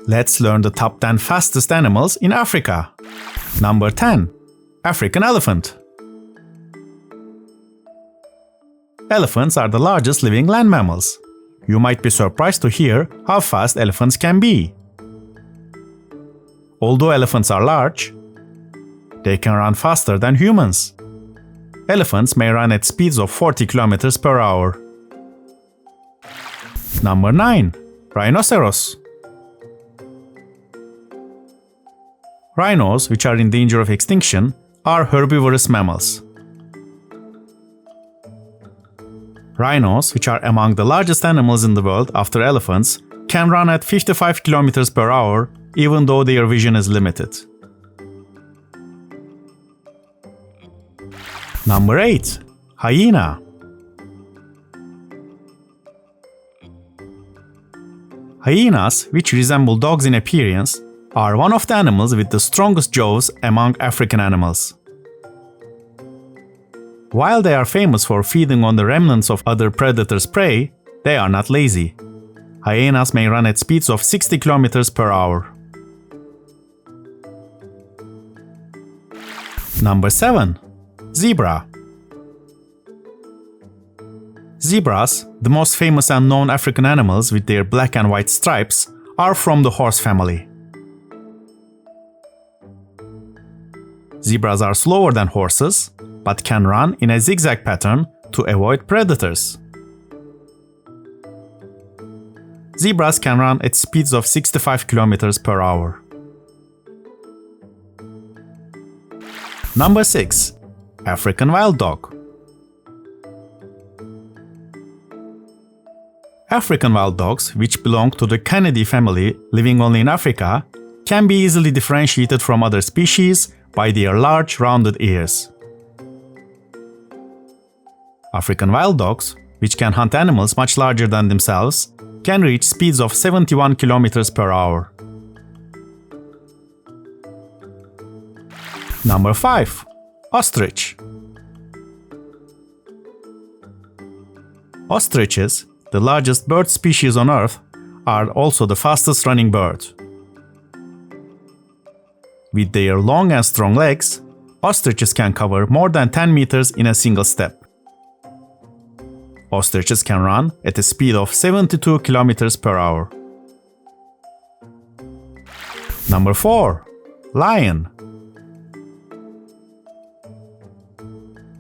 Let's learn the top 10 fastest animals in Africa. Number 10. African elephant. Elephants are the largest living land mammals. You might be surprised to hear how fast elephants can be. Although elephants are large, they can run faster than humans. Elephants may run at speeds of 40 km per hour. Number 9. Rhinoceros. Rhinos, which are in danger of extinction, are herbivorous mammals. Rhinos, which are among the largest animals in the world after elephants, can run at 55 km per hour even though their vision is limited. Number 8. Hyena. Hyenas, which resemble dogs in appearance, are one of the animals with the strongest jaws among African animals. While they are famous for feeding on the remnants of other predators' prey, they are not lazy. Hyenas may run at speeds of 60 km per hour. Number 7. Zebra. Zebras, the most famous and known African animals with their black and white stripes, are from the horse family. Zebras are slower than horses, but can run in a zigzag pattern to avoid predators. Zebras can run at speeds of 65 km per hour. Number 6. African wild dog. African wild dogs, which belong to the Canidae family living only in Africa, can be easily differentiated from other species by their large rounded ears. African wild dogs, which can hunt animals much larger than themselves, can reach speeds of 71 km per hour. Number 5. Ostrich. Ostriches, the largest bird species on Earth, are also the fastest running bird. With their long and strong legs, ostriches can cover more than 10 meters in a single step. Ostriches can run at a speed of 72 km per hour. Number 4. Lion.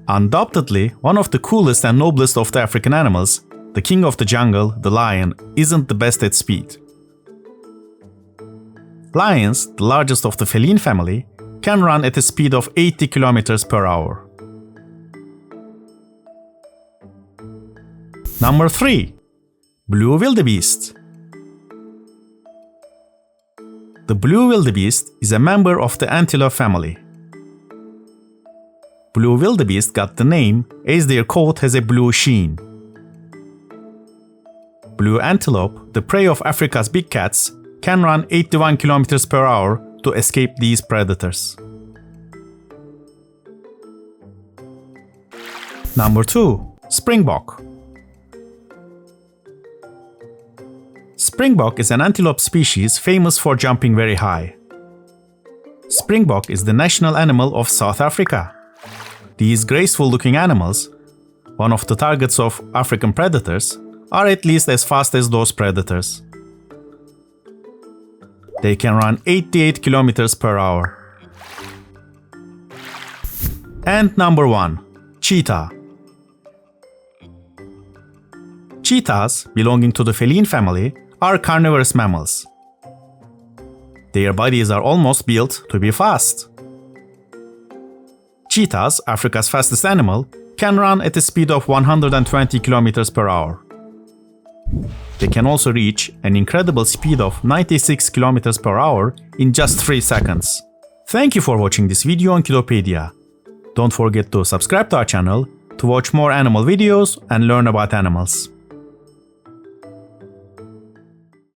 Undoubtedly, one of the coolest and noblest of the African animals, the king of the jungle, the lion, isn't the best at speed. Lions, the largest of the feline family, can run at a speed of 80 km per hour. Number 3. Blue wildebeest. The blue wildebeest is a member of the antelope family. Blue wildebeest got the name as their coat has a blue sheen. Blue antelope, the prey of Africa's big cats, can run 81 km per hour to escape these predators. Number 2. Springbok. Springbok is an antelope species famous for jumping very high. Springbok is the national animal of South Africa. These graceful-looking animals, one of the targets of African predators, are at least as fast as those predators. They can run 88 km per hour. And number 1. Cheetah. Cheetahs, belonging to the feline family, are carnivorous mammals. Their bodies are almost built to be fast. Cheetahs, Africa's fastest animal, can run at a speed of 120 km per hour. They can also reach an incredible speed of 96 km per hour in just 3 seconds. Thank you for watching this video on Kiddopedia. Don't forget to subscribe to our channel to watch more animal videos and learn about animals.